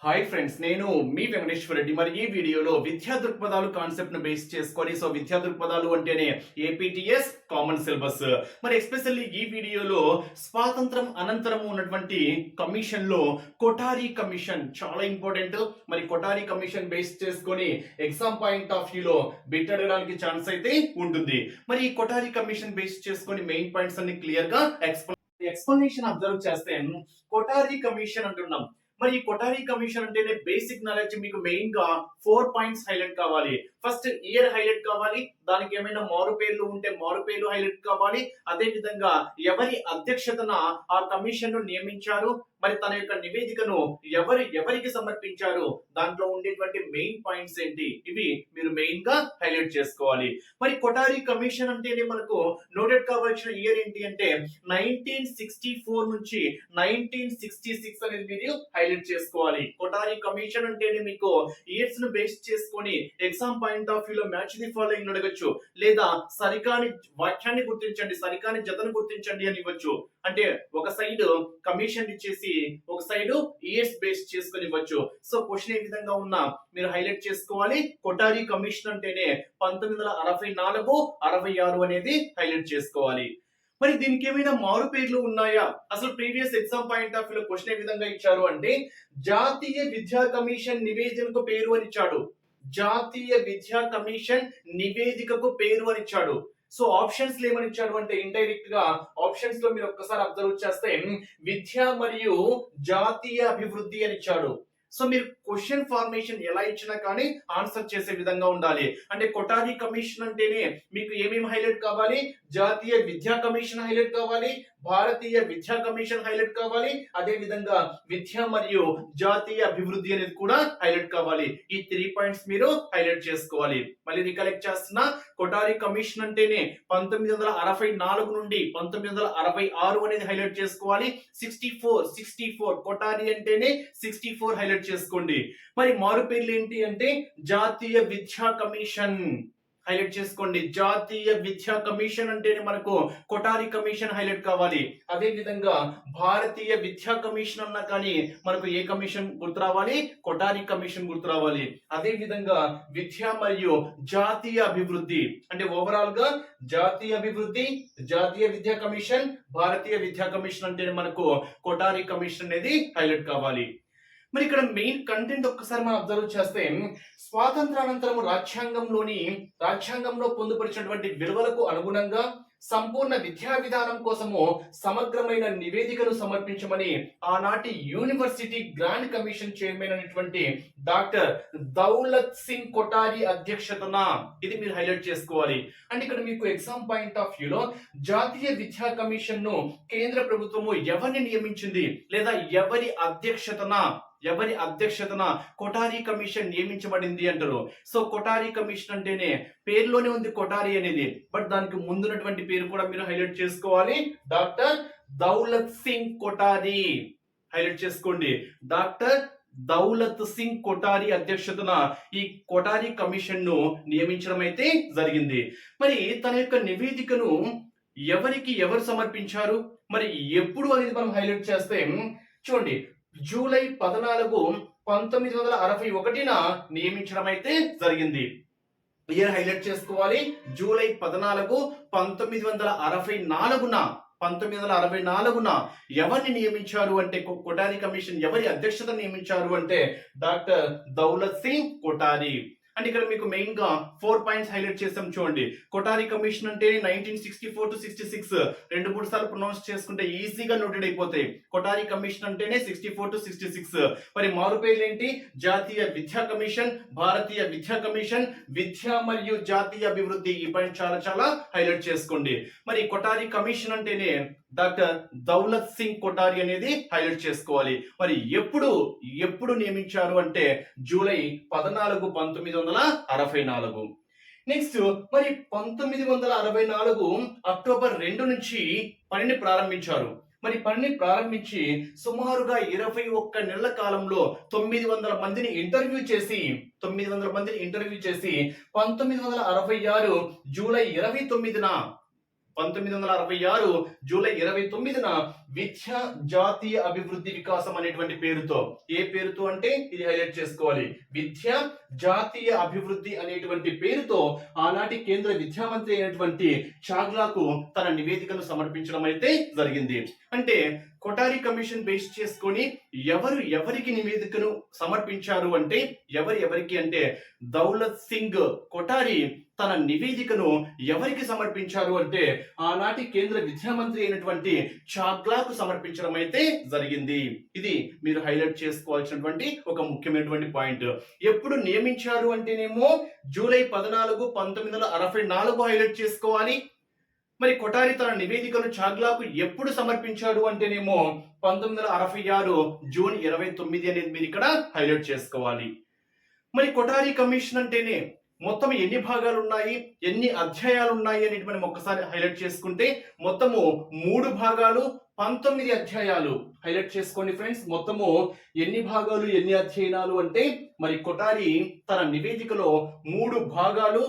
Hi friends, నేను మీ వెంకటేశ్వర రెడ్డి. మరి ఈ వీడియోలో విద్యా దృక్పథాలు కాన్సెప్ట్ ను బేస్ చేసుకొని విద్యా దృక్పథాలు అంటేనే ఏపీటీఎస్ కామన్ సిలబస్. మరి ఎస్పెషల్లీ ఈ వీడియోలో స్వాతంత్రం అనంతరం ఉన్నటువంటి కమిషన్ లో కొఠారి కమిషన్ చాలా ఇంపార్టెంట్. మరి కొఠారి కమిషన్ బేస్ చేసుకొని ఎగ్జామ్ పాయింట్ ఆఫ్ వ్యూ లో బిట్ అడగడానికి ఛాన్స్ అయితే ఉంటుంది. మరి ఈ కొఠారి కమిషన్ బేస్ చేసుకొని మెయిన్ పాయింట్స్ అన్ని క్లియర్ గా ఎక్స్ప్లెనేషన్ అబ్జర్వ్ చేస్తే కొఠారి కమిషన్ అంటున్నాం. మరి ఈ కొఠారి కమిషన్ అంటేనే బేసిక్ నాలెడ్జ్ మీకు మెయిన్ గా 4 పాయింట్స్ హైలైట్ కావాలి. ఫస్ట్ ఇయర్ హైలైట్ కావాలి, దానికి ఏమైనా మారు పేర్లు ఉంటే మారు పేర్లు హైలైట్ కావాలి. అదే విధంగా ఎవరి అధ్యక్షతన ఆ కమిషన్ ను నియమించారు, మరి తన యొక్క నివేదికను ఎవరికి సమర్పించారు, దాంట్లో ఉండేటువంటి మెయిన్ పాయింట్స్ ఏంటి, ఇవి మీరు మెయిన్ గా హైలైట్ చేసుకోవాలి. మరి కొఠారి కమిషన్ అంటేనే మనకు నోటెడ్ కావాల్సిన ఇయర్ ఏంటి అంటే 1964 నుంచి 1966 అనేది మీరు హైలైట్ చేసుకోవాలి. కొఠారి కమిషన్ అంటేనే మీకు ఇయర్స్ ను బేస్ చేసుకొని ఎగ్జామ్ పాయింట్ ఆఫ్ వ్యూ లో మ్యాచ్ ది ఫాలోయింగ్ అడగచ్చు, లేదా సరికాని వాక్యాన్ని గుర్తించండి, సరికాని జతను గుర్తించండి అని ఇవ్వచ్చు. అంటే ఒక సైడ్ కమిషన్ ఇచ్చేసి ఒక సైడ్ ఇయర్స్ బేస్ చేసుకొని ఇవ్వచ్చు. సో క్వశ్చన్ ఏ విధంగా ఉన్నా మీరు హైలైట్ చేసుకోవాలి. కొఠారి కమిషన్ అంటేనే 1964, 66 అనేది హైలైట్ చేసుకోవాలి. మరి దీనికి ఏమైనా మారు పేర్లు ఉన్నాయా? అసలు previous exam point of view లో క్వశ్చన్ ఏ విధంగా ఇచ్చారు అంటే జాతీయ విద్యా కమిషన్ నివేదికకు పేరు అని ఇచ్చాడు. జాతీయ విద్యా కమిషన్ నివేదికకు పేరు అని ఇచ్చాడు. సో ఆప్షన్స్ ఏమని ఇచ్చాడు అంటే ఇండైరెక్ట్ గా ఆప్షన్స్ లో మీరు ఒక్కసారి అబ్జర్వ్ చేస్తే విద్య మరియు జాతీయ అభివృద్ధి అని ఇచ్చాడు. సో మీరు క్వశ్చన్ ఫార్మేషన్ ఎలా ఇచ్చినా కానీ ఆన్సర్ చేసే విధంగా ఉండాలి. అంటే కొఠారి కమిషన్ అంటేనే మీకు ఏమేమి హైలైట్ కావాలి? జాతీయ విద్యా కమిషన్ హైలైట్ కావాలి, భారతీయ విద్యా కమిషన్ హైలైట్ కావాలి, అదే విధంగా విద్య మరియు జాతీయ అభివృద్ధి అనేది కూడా హైలైట్ కావాలి. ఈ 3 పాయింట్స్ మీరు హైలైట్ చేసుకోవాలి. మళ్ళీ రికలెక్ట్ చేస్తున్నా, కొఠారి కమిషన్ అంటేనే 1964 నుండి 1966 అనేది హైలైట్ చేసుకోవాలి. 64 కొఠారి అంటేనే 64 హైలైట్ చేసుకోండి. మరి మారు పేర్లు ఏంటి అంటే జాతీయ విద్యా కమిషన్ హైలైట్ చేసుకోండి. జాతీయ విద్యా కమిషన్ అంటేనే మనకు కొఠారి కమిషన్ హైలైట్ కావాలి. అదే విధంగా భారతీయ విద్యా కమిషన్ అన్నా కానీ మనకు ఏ కమిషన్ గుర్తు రావాలి? కొఠారి కమిషన్ గుర్తు రావాలి. అదే విధంగా విద్య మరియు జాతీయ అభివృద్ధి అంటే ఓవరాల్ గా జాతీయ అభివృద్ధి, జాతీయ విద్యా కమిషన్, భారతీయ విద్యా కమిషన్ అంటేనే మనకు కొఠారి కమిషన్ అనేది హైలైట్ కావాలి. మరి ఇక్కడ మెయిన్ కంటెంట్ ఒక్కసారి మనం అబ్జర్వ్ చేస్తే స్వాతంత్రానంతరం రాజ్యాంగంలో పొందుపరిచినటువంటి విలువలకు అనుగుణంగా సంపూర్ణ విద్యా విధానం కోసము సమగ్రమైన నివేదికను సమర్పించమని ఆనాటి యూనివర్సిటీ గ్రాండ్ కమిషన్ చైర్మన్ అయినటువంటి డాక్టర్ దౌలత్ సింగ్ కొఠారి అధ్యక్షతన ఇది మీరు హైలైట్ చేసుకోవాలి. అంటే ఇక్కడ మీకు ఎగ్జామ్ పాయింట్ ఆఫ్ వ్యూ లో జాతీయ విద్యా కమిషన్ ను కేంద్ర ప్రభుత్వము ఎవరిని నియమించింది, లేదా ఎవరి అధ్యక్షతన కొఠారి కమిషన్ నియమించబడింది అంటారు. సో కొఠారి కమిషన్ అంటేనే పేరులోనే ఉంది కొఠారి అనేది, బట్ దానికి ముందున్నటువంటి పేరు కూడా మీరు హైలైట్ చేసుకోవాలి. డాక్టర్ దౌలత్ సింగ్ కొఠారి హైలైట్ చేసుకోండి. డాక్టర్ దౌలత్ సింగ్ కొఠారి అధ్యక్షతన ఈ కొఠారి కమిషన్ ను నియమించడం అయితే జరిగింది. మరి తన యొక్క నివేదికను ఎవరు సమర్పించారు, మరి ఎప్పుడు అనేది మనం హైలైట్ చేస్తే చూడండి, జూలై 14, 1961 నియమించడం అయితే జరిగింది. ఇయర్ హైలైట్ చేసుకోవాలి. జూలై 14, 1964 ఎవరిని నియమించారు అంటే కొఠారి కమిషన్ ఎవరి అధ్యక్షత నియమించారు అంటే డాక్టర్ దౌలత్ సింగ్ కొఠారి. అంటే ఇక్కడ మీకు మెయిన్ గా 4 పాయింట్స్ హైలైట్ చేసాం. చూడండి, కొఠారి కమిషన్ అంటే 1964 to 66 2-3 సార్లు ప్రొనౌన్స్ చేసుకుంటే ఈజీగా నోటెడ్ అయిపోతాయి. కొఠారి కమిషన్ అంటేనే 64 to 66. మరి మారు పేర్లు ఏంటి? జాతీయ విద్యా కమిషన్, భారతీయ విద్యా కమిషన్, విద్య మరియు జాతీయ అభివృద్ధి. ఈ పాయింట్ చాలా హైలైట్ చేసుకోండి. మరి కొఠారి కమిషన్ అంటేనే డాక్టర్ దౌలత్ సింగ్ కొఠారి అనేది హైలైట్ చేసుకోవాలి. మరి ఎప్పుడు నియమించారు అంటే జూలై 14, 1964. నెక్స్ట్ మరి 1964 అక్టోబర్ 2 నుంచి పనిని ప్రారంభించారు. మరి పనిని ప్రారంభించి సుమారుగా 21 నెలల కాలంలో 900 మందిని ఇంటర్వ్యూ చేసి 1966 జూలై 29న విద్య జాతీయ అభివృద్ధి వికాసం అనేటువంటి పేరుతో, ఏ పేరుతో అంటే ఇది హైలైట్ చేసుకోవాలి, విద్య జాతీయ అభివృద్ధి అనేటువంటి పేరుతో ఆనాటి కేంద్ర విద్యా మంత్రి అయినటువంటి చాగ్లాకు తన నివేదికను సమర్పించడం అయితే జరిగింది. అంటే కొఠారి కమిషన్ బేస్ చేసుకొని ఎవరికి నివేదికను సమర్పించారు అంటే ఎవరికి అంటే దౌలత్ సింగ్ కొఠారి తన నివేదికను ఎవరికి సమర్పించారు అంటే ఆనాటి కేంద్ర విద్యా మంత్రి అయినటువంటి చాగ్లాకు సమర్పించడం అయితే జరిగింది. ఇది మీరు హైలైట్ చేసుకోవాల్సినటువంటి ఒక ముఖ్యమైనటువంటి పాయింట్. ఎప్పుడు నియమించారు అంటేనేమో జూలై 14, 1964 హైలైట్ చేసుకోవాలి. మరి కొఠారి తన నివేదికను చాగ్లాకు ఎప్పుడు సమర్పించాడు అంటేనేమో 1966 జూన్ 29 అనేది మీరు ఇక్కడ హైలైట్ చేసుకోవాలి. మరి కొఠారి కమిషన్ అంటేనే మొత్తం ఎన్ని భాగాలు ఉన్నాయి, ఎన్ని అధ్యాయాలు ఉన్నాయి అనేది మనం ఒక్కసారి హైలైట్ చేసుకుంటే మొత్తము 3 భాగాలు 19 అధ్యాయాలు. హైలైట్ చేసుకోండి ఫ్రెండ్స్, మొత్తము ఎన్ని భాగాలు ఎన్ని అధ్యయనాలు అంటే మరి కొఠారి తన నివేదికలో 3 భాగాలు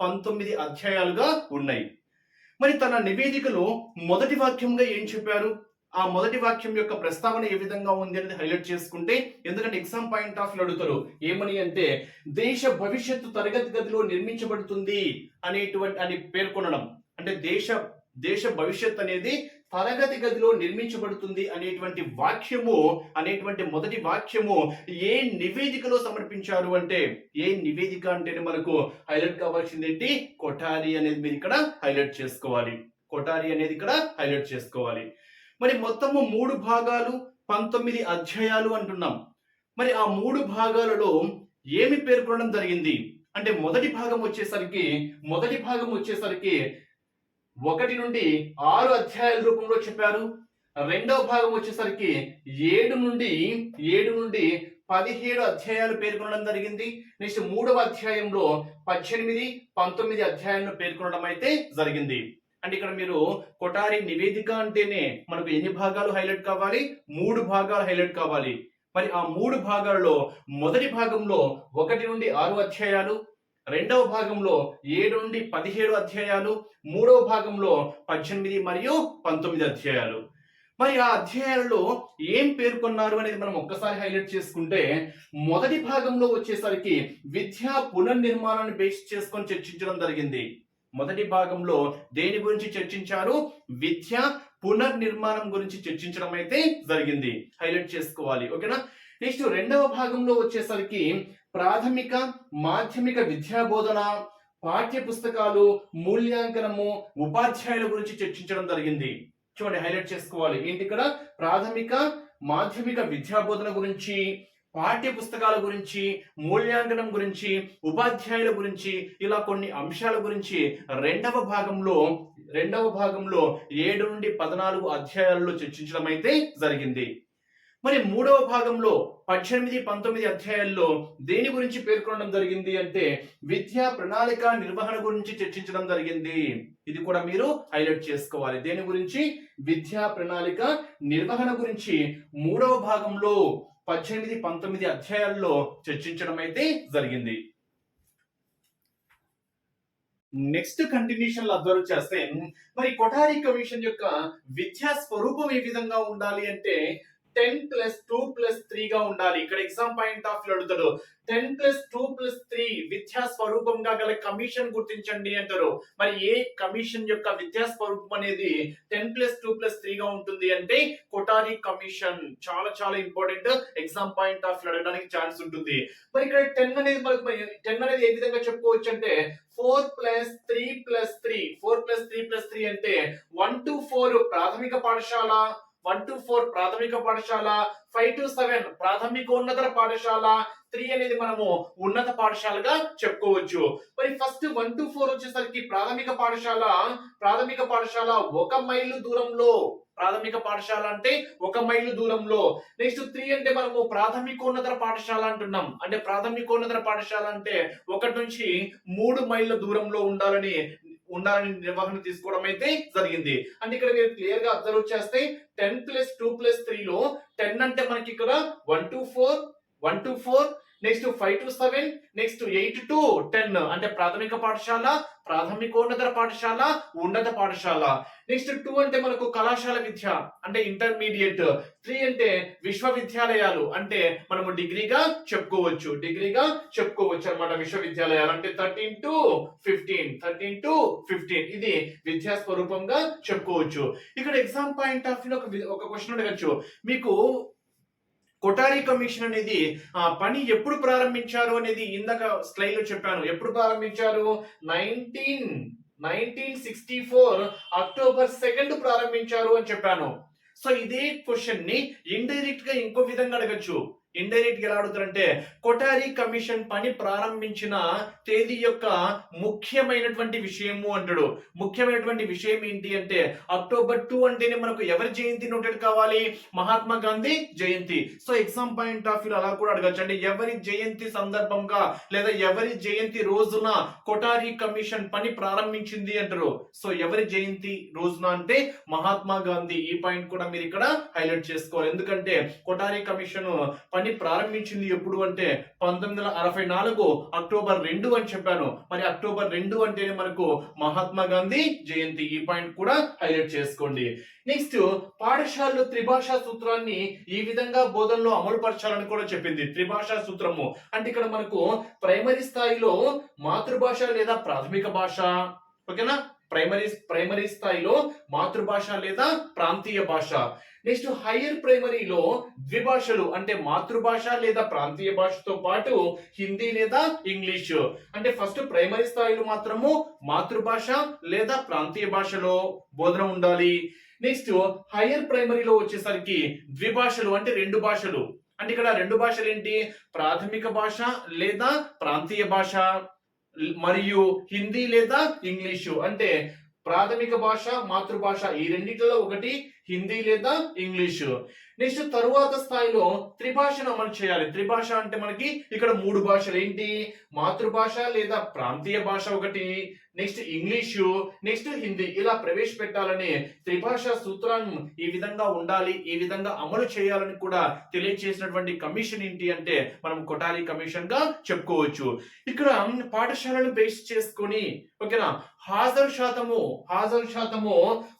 19 అధ్యాయాలుగా ఉన్నాయి. మరి తన నివేదికలో మొదటి వాక్యంగా ఏం చెప్పారు, ఆ మొదటి వాక్యం యొక్క ప్రస్తావన ఏ విధంగా ఉంది అనేది హైలైట్ చేసుకుంటే, ఎందుకంటే ఎగ్జామ్ పాయింట్ ఆఫ్ వ్యూ అడుగుతారు ఏమని అంటే దేశ భవిష్యత్తు తరగతి గదిలో నిర్మించబడుతుంది అని పేర్కొనడం. అంటే దేశ భవిష్యత్ అనేది తరగతి గదిలో నిర్మించబడుతుంది అనేటువంటి మొదటి వాక్యము ఏ నివేదికలో సమర్పించారు అంటే, ఏ నివేదిక అంటేనే మనకు హైలైట్ కావాల్సింది ఏంటి, కొఠారి అనేది మీరు ఇక్కడ హైలైట్ చేసుకోవాలి. కొఠారి అనేది ఇక్కడ హైలైట్ చేసుకోవాలి. మరి మొత్తము 3 భాగాలు 19 అధ్యాయాలు అంటున్నాం. మరి ఆ 3 భాగాలలో ఏమి పేర్కొనడం జరిగింది అంటే మొదటి భాగం వచ్చేసరికి 1 నుండి 6 అధ్యాయాల రూపంలో చెప్పారు. రెండవ భాగం వచ్చేసరికి 7 నుండి 17 అధ్యాయాలు పేర్కొనడం జరిగింది. నెక్స్ట్ 3వ అధ్యాయంలో 18, 19 అధ్యాయాలను పేర్కొనడం అయితే జరిగింది. అంటే ఇక్కడ మీరు కొఠారి నివేదిక అంటేనే మనకు ఎన్ని భాగాలు హైలైట్ కావాలి, 3 భాగాలు హైలైట్ కావాలి. మరి ఆ 3 భాగాల్లో మొదటి భాగంలో 1 నుండి 6 అధ్యాయాలు, రెండవ భాగంలో 7 నుండి 17 అధ్యాయాలు, మూడవ భాగంలో 18 మరియు 19 అధ్యాయాలు. మరి ఆ అధ్యాయాలలో ఏం పేర్కొన్నారు అనేది మనం ఒక్కసారి హైలైట్ చేసుకుంటే, మొదటి భాగంలో వచ్చేసరికి విద్యా పునర్నిర్మాణాన్ని బేస్ చేసుకొని చర్చించడం జరిగింది. మొదటి భాగంలో దేని గురించి చర్చించారు, విద్యా పునర్నిర్మాణం గురించి చర్చించడం అయితే జరిగింది. హైలైట్ చేసుకోవాలి, ఓకేనా. నెక్స్ట్ రెండవ భాగంలో వచ్చేసరికి ప్రాథమిక మాధ్యమిక విద్యా బోధన, పాఠ్య పుస్తకాలు, మూల్యాంకనము, ఉపాధ్యాయుల గురించి చర్చించడం జరిగింది. చూడండి, హైలైట్ చేసుకోవాలి ఏంటి ఇక్కడ, ప్రాథమిక మాధ్యమిక విద్యా బోధన గురించి, పాఠ్య పుస్తకాల గురించి, మూల్యాంకనం గురించి, ఉపాధ్యాయుల గురించి, ఇలా కొన్ని అంశాల గురించి రెండవ భాగంలో 7 నుండి 14 అధ్యాయాలలో చర్చించడం అయితే జరిగింది. మరి మూడవ భాగంలో 18, 19 అధ్యాయాల్లో దేని గురించి పేర్కొనడం జరిగింది అంటే విద్యా ప్రణాళిక నిర్వహణ గురించి చర్చించడం జరిగింది. ఇది కూడా మీరు హైలైట్ చేసుకోవాలి. దేని గురించి, విద్యా ప్రణాళిక నిర్వహణ గురించి మూడవ భాగంలో 18, 19 అధ్యాయాల్లో చర్చించడం అయితే జరిగింది. నెక్స్ట్ కంటిన్యూషన్ లో అబ్జర్వ్ చేస్తే మరి కొఠారి కమిషన్ యొక్క విద్యా స్వరూపం ఏ విధంగా ఉండాలి అంటే 10+2+3 గా ఉండాలి. ఇక్కడ ఎగ్జామ్ పాయింట్ ఆఫ్ వ్యూ అడుగుతాడు 10+2+3 విద్యా స్వరూపంగా గల కమిషన్ గుర్తించండి అంటారు. మరి ఏ కమిషన్ యొక్క విద్యా స్వరూపం అనేది 10+2+3 గా ఉంటుంది అంటే కొఠారి కమిషన్. చాలా చాలా important, exam point of view అడగడానికి ఛాన్స్ ఉంటుంది. మరి ఇక్కడ 10 అనేది ఏ విధంగా చెప్పుకోవచ్చు అంటే 4+3+3 అంటే 1 to 4 ప్రాథమిక పాఠశాల, 1 to 4 ప్రాథమిక పాఠశాల, 5 to 7 ప్రాథమికోన్నత పాఠశాల, 3 అనేది మనము ఉన్నత పాఠశాలగా చెప్పుకోవచ్చు. మరి ఫస్ట్ 1 to 4 వచ్చేసరికి ప్రాథమిక పాఠశాల 1 మైలు దూరంలో, ప్రాథమిక పాఠశాల అంటే 1 మైలు దూరంలో. నెక్స్ట్ 3 అంటే మనము ప్రాథమికోన్నత పాఠశాల అంటున్నాం. అంటే ప్రాథమికోన్నత పాఠశాల అంటే 1 నుంచి 3 మైళ్ళ దూరంలో ఉండాలని నిర్వహణ తీసుకోవడం అయితే జరిగింది. అంటే ఇక్కడ మీరు క్లియర్ గా అబ్జర్వ్ చేస్తే 10+2+3 లో 10 అంటే మనకి ఇక్కడ 1 to 4 next 5 to 7, next 8 to 10 అంటే ప్రాథమిక పాఠశాల, ప్రాథమికోన్నత పాఠశాల, ఉన్నత పాఠశాల. నెక్స్ట్ 2 అంటే మనకు కళాశాల విద్య అంటే ఇంటర్మీడియట్. 3 అంటే విశ్వవిద్యాలయాలు అంటే మనము డిగ్రీగా చెప్పుకోవచ్చు అన్నమాట. విశ్వవిద్యాలయాలు అంటే 13 to 15 ఇది విద్యా స్వరూపంగా చెప్పుకోవచ్చు. ఇక్కడ ఎగ్జామ్ పాయింట్ ఆఫ్ వ్యూ ఒక క్వశ్చన్ అడగచ్చు మీకు. కొఠారి కమిషన్ అనేది పని ఎప్పుడు ప్రారంభించారు అనేది ఇందాక స్లైడ్ లో చెప్పాను. ఎప్పుడు ప్రారంభించారు? 1964 అక్టోబర్ 2 ప్రారంభించారు అని చెప్పాను. సో ఇదే క్వశ్చన్ ని ఇండైరెక్ట్ గా ఇంకో విధంగా అడగచ్చు. ఇండైరెక్ట్ గా ఎలా అడుగుతారంటే కొఠారి కమిషన్ పని ప్రారంభించిన తేదీ యొక్క ముఖ్యమైనటువంటి విషయము అంటాడు. ముఖ్యమైనటువంటి విషయం ఏంటి అంటే అక్టోబర్ 2 అంటేనే మనకు ఎవరి జయంతి నోటెడ్ కావాలి? మహాత్మా గాంధీ జయంతి. So exam point of view అలా కూడా అడగచ్చు. అంటే ఎవరి జయంతి సందర్భంగా లేదా ఎవరి జయంతి రోజున కొఠారి కమిషన్ పని ప్రారంభించింది అంటారు. సో ఎవరి జయంతి రోజున అంటే మహాత్మా గాంధీ. ఈ పాయింట్ కూడా మీరు ఇక్కడ హైలైట్ చేసుకోవాలి. ఎందుకంటే కొఠారి కమిషన్ పని ప్రారంభించింది ఎప్పుడు అంటే 1964 అక్టోబర్ 2 అని చెప్పాను. మరి అక్టోబర్ 2 అంటేనే మనకు మహాత్మా గాంధీ జయంతి. ఈ పాయింట్ కూడా హైలైట్ చేసుకోండి. నెక్స్ట్ పాఠశాలలో త్రిభాషా సూత్రాన్ని ఈ విధంగా బోధనలో అమలు పరచాలని కూడా చెప్పింది. త్రిభాషా సూత్రము అంటే ఇక్కడ మనకు ప్రైమరీ స్థాయిలో మాతృభాష లేదా ప్రాథమిక భాష, ఓకేనా? ప్రైమరీ స్థాయిలో మాతృభాష లేదా ప్రాంతీయ భాష. నెక్స్ట్ హైయర్ ప్రైమరీలో ద్విభాషలు అంటే మాతృభాష లేదా ప్రాంతీయ భాషతో పాటు హిందీ లేదా ఇంగ్లీష్. అంటే ఫస్ట్ ప్రైమరీ స్థాయిలో మాత్రము మాతృభాష లేదా ప్రాంతీయ భాషలో బోధన ఉండాలి. నెక్స్ట్ హైయర్ ప్రైమరీలో వచ్చేసరికి ద్విభాషలు అంటే 2 భాషలు. అంటే ఇక్కడ 2 భాషలు ఏంటి? ప్రాథమిక భాష లేదా ప్రాంతీయ భాష మరియు హిందీ లేదా ఇంగ్లీషు. అంటే ప్రాథమిక భాష మాతృభాష ఈ రెండిట్లో ఒకటి హిందీ లేదా ఇంగ్లీషు. నెక్స్ట్ తరువాత స్థాయిలో త్రిభాషను అమలు చేయాలి. త్రిభాష అంటే మనకి ఇక్కడ 3 భాషలు ఏంటి? మాతృభాష లేదా ప్రాంతీయ భాష ఒకటి, నెక్స్ట్ ఇంగ్లీషు, నెక్స్ట్ హిందీ ఇలా ప్రవేశపెట్టాలని త్రిభాషా సూత్రాన్ని ఈ విధంగా ఉండాలి, ఈ విధంగా అమలు చేయాలని కూడా తెలియజేసినటువంటి కమిషన్ ఏంటి అంటే మనం కొఠారి కమిషన్ గా చెప్పుకోవచ్చు. ఇక్కడ పాఠశాలను బేస్ చేసుకొని ఓకేనా హాజరు శాతము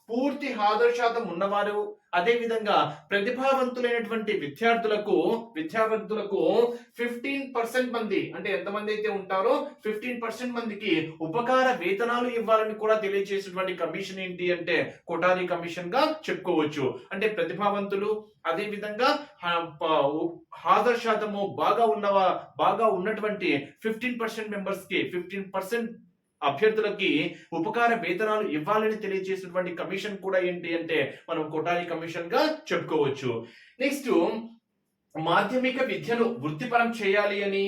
పూర్తి హాజరు శాతం ఉన్నవారు, అదే విధంగా ప్రతిభావంతులైనటువంటి విద్యార్థులకు 15% మంది అంటే ఎంతమంది అయితే ఉంటారో 15% మందికి ఉపకార వేతనాలు ఇవ్వాలని కూడా తెలియజేసినటువంటి కమిషన్ ఏంటి అంటే కొఠారి కమిషన్ గా చెప్పుకోవచ్చు. అంటే ప్రతిభావంతులు, అదే విధంగా హాజరు శాతము బాగా ఉన్నటువంటి 15% మెంబర్స్ కి 15% అభ్యర్థులకి ఉపకార వేతనాలు ఇవ్వాలని తెలియజేసినటువంటి కమిషన్ కూడా ఏంటి అంటే మనం కొఠారి కమిషన్ గా చెప్పుకోవచ్చు. నెక్స్ట్ మాధ్యమిక విద్యను వృత్తిపరం చేయాలి అని,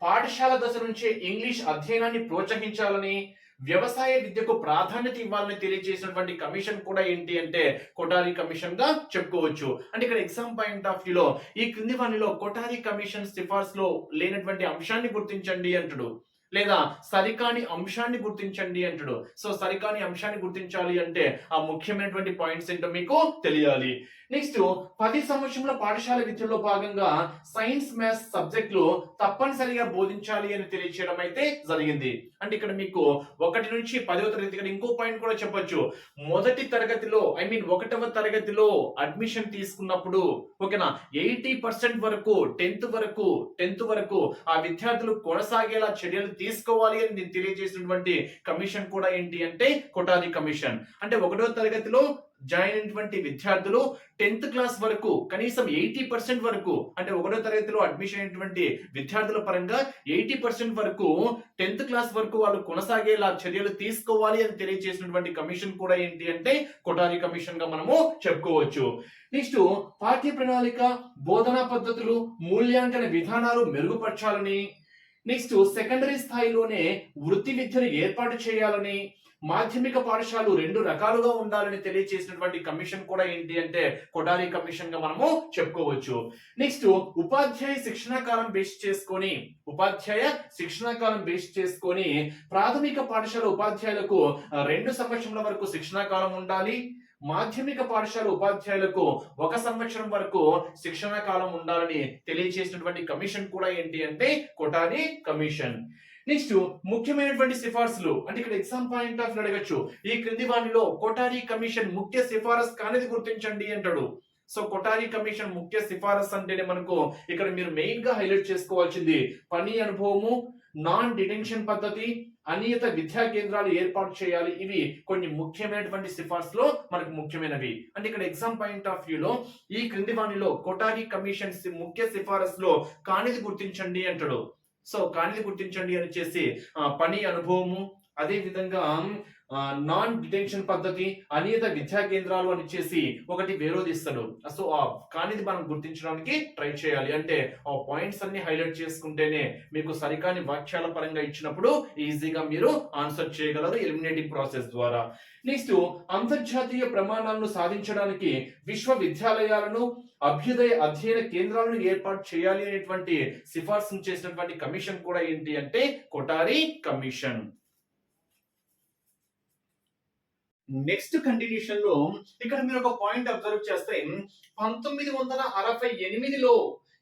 పాఠశాల దశ నుంచే ఇంగ్లీష్ అధ్యయనాన్ని ప్రోత్సహించాలని, వ్యవసాయ విద్యకు ప్రాధాన్యత ఇవ్వాలని తెలియజేసినటువంటి కమిషన్ కూడా ఏంటి అంటే కొఠారి కమిషన్ గా చెప్పుకోవచ్చు. అంటే ఇక్కడ ఎగ్జామ్ పాయింట్ ఆఫ్ వ్యూలో ఈ క్రింది వానిలో కొఠారి కమిషన్ సిఫార్సులో లేనటువంటి అంశాన్ని గుర్తించండి అంటాడు, లేదా సరికాని అంశాన్ని గుర్తించండి అంటాడు. సో సరికాని అంశాన్ని గుర్తించాలి అంటే ఆ ముఖ్యమైనటువంటి పాయింట్స్ ఏంటో మీకు తెలియాలి. నెక్స్ట్ 10 సంవత్సరంలో పాఠశాల విద్యలో భాగంగా సైన్స్ మ్యాథ్స్ సబ్జెక్టులు తప్పనిసరిగా బోధించాలి అని తెలియచేయడం అయితే జరిగింది. అంటే ఇక్కడ మీకు 1 నుంచి 10వ తరగతి ఇక్కడ ఇంకో పాయింట్ కూడా చెప్పొచ్చు. మొదటి తరగతిలో 1వ తరగతిలో అడ్మిషన్ తీసుకున్నప్పుడు ఓకేనా 80% వరకు 10th వరకు ఆ విద్యార్థులు కొనసాగేలా చర్యలు తీసుకోవాలి అని తెలియజేసినటువంటి కమిషన్ కూడా ఏంటి అంటే కొఠారి కమిషన్. అంటే 1వ తరగతిలో జాయిన్ అయినటువంటి విద్యార్థులు 10th క్లాస్ వరకు కనీసం 80% వరకు అంటే 1వ తరగతిలో అడ్మిషన్ అయినటువంటి విద్యార్థుల పరంగా 80% వరకు 10th క్లాస్ వరకు వాళ్ళు కొనసాగేలా చర్యలు తీసుకోవాలి అని తెలియజేసినటువంటి కమిషన్ కూడా ఏంటి అంటే కొఠారి కమిషన్ గా మనము చెప్పుకోవచ్చు. నెక్స్ట్ పాఠ్య ప్రణాళిక, బోధనా పద్ధతులు, మూల్యాంకన విధానాలు మెరుగుపరచాలని, నెక్స్ట్ సెకండరీ స్థాయిలోనే వృత్తి విద్యను ఏర్పాటు చేయాలని, మాధ్యమిక పాఠశాలలు 2 రకాలుగా ఉండాలని తెలియజేసినటువంటి కమిషన్ కూడా ఏంటి అంటే కొఠారి కమిషన్ గా మనము చెప్పుకోవచ్చు. నెక్స్ట్ ఉపాధ్యాయ శిక్షణా కాలం బేస్ చేసుకొని ప్రాథమిక పాఠశాల ఉపాధ్యాయులకు 2 సంవత్సరాల వరకు శిక్షణా కాలం ఉండాలి, మాధ్యమిక పాఠశాల ఉపాధ్యాయులకు 1 సంవత్సరం వరకు శిక్షణ కాలం ఉండాలని తెలియజేసినటువంటి కమిషన్ కూడా ఏంటి అంటే కొఠారి కమిషన్. నెక్స్ట్ ముఖ్యమైనటువంటి సిఫార్సులు అంటే ఇక్కడ ఎగ్జామ్ పాయింట్ ఆఫ్ అడగచ్చు. ఈ క్రింది వాటిలో కొఠారి కమిషన్ ముఖ్య సిఫారసు కానిది గుర్తించండి అంటాడు. సో కొఠారి కమిషన్ ముఖ్య సిఫారసు అంటేనే మనకు ఇక్కడ మీరు మెయిన్ గా హైలైట్ చేసుకోవాల్సింది పని అనుభవము, నాన్ డిటెన్షన్ పద్ధతి, అనియత విద్యా కేంద్రాలు ఏర్పాటు చేయాలి. ఇవి కొన్ని ముఖ్యమైనటువంటి సిఫార్సులో మనకు ముఖ్యమైనవి. అంటే ఇక్కడ ఎగ్జామ్ పాయింట్ ఆఫ్ వ్యూలో ఈ క్రింది వాణిలో కొఠారి కమిషన్ ముఖ్య సిఫారసులో కానిది గుర్తించండి అంటాడు. సో కానిది గుర్తించండి అని చేసి పని అనుభవము, అదే విధంగా నాన్ డిటెన్షన్ పద్ధతి, అనియత విద్యా కేంద్రాలు అని చేసి ఒకటి వేరోదిస్తాడు. సో కానిది మనం గుర్తించడానికి ట్రై చేయాలి. అంటే ఆ పాయింట్స్ అన్ని హైలైట్ చేసుకుంటేనే మీకు సరికాని వాక్యాల పరంగా ఇచ్చినప్పుడు ఈజీగా మీరు ఆన్సర్ చేయగలరు ఎలిమినేటింగ్ ప్రాసెస్ ద్వారా. నెక్స్ట్ అంతర్జాతీయ ప్రమాణాలను సాధించడానికి విశ్వవిద్యాలయాలను, అభ్యుదయ అధ్యయన కేంద్రాలను ఏర్పాటు చేయాలి అనేటువంటి సిఫార్సు చేసినటువంటి కమిషన్ కూడా ఏంటి అంటే కొఠారి కమిషన్. నెక్స్ట్ కంటిన్యూషన్ లో ఇక్కడ మీరు ఒక పాయింట్ అబ్జర్వ్ చేస్తే 1968లో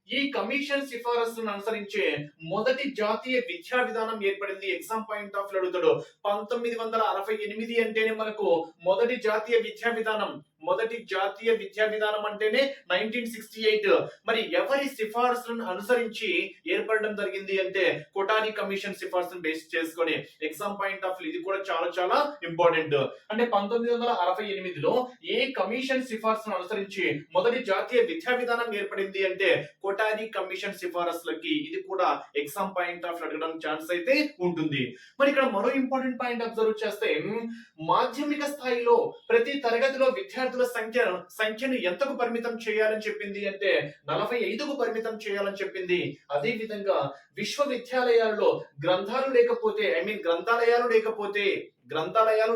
ఈ కమిషన్ సిఫారసులను అనుసరించే మొదటి జాతీయ విద్యా విధానం ఏర్పడింది. ఎగ్జామ్ పాయింట్ ఆఫ్ అడుగుతాడు. 1968 అంటేనే మనకు మొదటి జాతీయ విద్యా విధానం. మొదటి జాతీయ విద్యా విధానం అంటేనే 1968. మరి ఎవరి సిఫార్సులను అనుసరించి ఏర్పడడం జరిగింది అంటే కొఠారి కమిషన్ సిఫార్సును బేస్ చేసుకొని. ఎగ్జామ్ పాయింట్ ఆఫ్ ఇది కూడా చాలా చాలా ఇంపార్టెంట్. అంటే 1968లో ఏ కమిషన్ సిఫార్సును అనుసరించి మొదటి జాతీయ విద్యా విధానం ఏర్పడింది అంటే కొఠారి కమిషన్ సిఫారసులకి. ఇది కూడా ఎగ్జామ్ పాయింట్ ఆఫ్ అడగడం ఛాన్స్ అయితే ఉంటుంది. మరి ఇక్కడ మరో ఇంపార్టెంట్ పాయింట్ అబ్జర్వ్ చేస్తే మాధ్యమిక స్థాయిలో ప్రతి తరగతిలో విద్యార్థుల సంఖ్యను ఎంతకు పరిమితం చేయాలని చెప్పింది అంటే 45కు పరిమితం చేయాలని చెప్పింది. అదే విధంగా విశ్వవిద్యాలయాలలో గ్రంథాలయాలు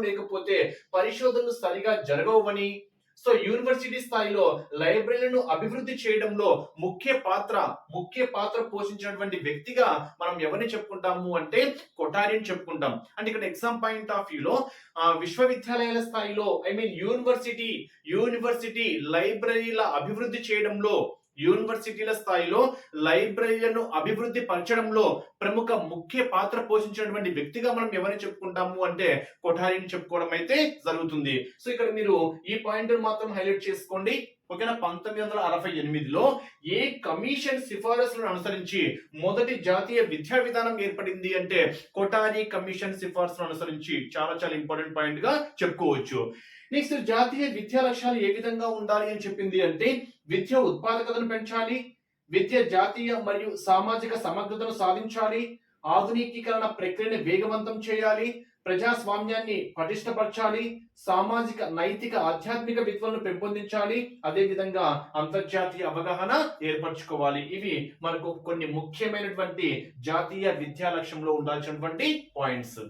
లేకపోతే పరిశోధనలు సరిగా జరగవని, సో యూనివర్సిటీ స్థాయిలో లైబ్రరీలను అభివృద్ధి చేయడంలో ముఖ్య పాత్ర పోషించినటువంటి వ్యక్తిగా మనం ఎవరిని చెప్పుకుంటాము అంటే కొఠారిని చెప్పుకుంటాం. అంటే ఇక్కడ ఎగ్జామ్ పాయింట్ ఆఫ్ వ్యూలో విశ్వవిద్యాలయాల స్థాయిలో యూనివర్సిటీ లైబ్రరీల అభివృద్ధి చేయడంలో, యూనివర్సిటీల స్థాయిలో లైబ్రరీలను అభివృద్ధి పరచడంలో ప్రముఖ ముఖ్య పాత్ర పోషించినటువంటి వ్యక్తిగా మనం ఎవరిని చెప్పుకుంటాము అంటే కొఠారిని చెప్పుకోవడం అయితే జరుగుతుంది. సో ఇక్కడ మీరు ఈ పాయింట్ మాత్రం హైలైట్ చేసుకోండి. ఓకేనా. 1968లో ఏ కమిషన్ సిఫారసులను అనుసరించి మొదటి జాతీయ విద్యా విధానం ఏర్పడింది అంటే కొఠారి కమిషన్ సిఫారసులను అనుసరించి. చాలా చాలా ఇంపార్టెంట్ పాయింట్ గా చెప్పుకోవచ్చు. నెక్స్ట్ జాతీయ విద్యా లక్ష్యాలు ఏ విధంగా ఉండాలి అని చెప్పింది అంటే విద్య ఉత్పాదకతను పెంచాలి, విద్య జాతీయ మరియు సామాజిక సమగ్రతను సాధించాలి, ఆధునికీకరణ ప్రక్రియను వేగవంతం చేయాలి, ప్రజాస్వామ్యాన్ని పటిష్టపరచాలి, సామాజిక నైతిక ఆధ్యాత్మిక విలువలను పెంపొందించాలి, అదే విధంగా అంతర్జాతీయ అవగాహన ఏర్పరచుకోవాలి. ఇవి మనకు కొన్ని ముఖ్యమైనటువంటి జాతీయ విద్యా లక్ష్యంలో ఉండాల్సినటువంటి పాయింట్స్.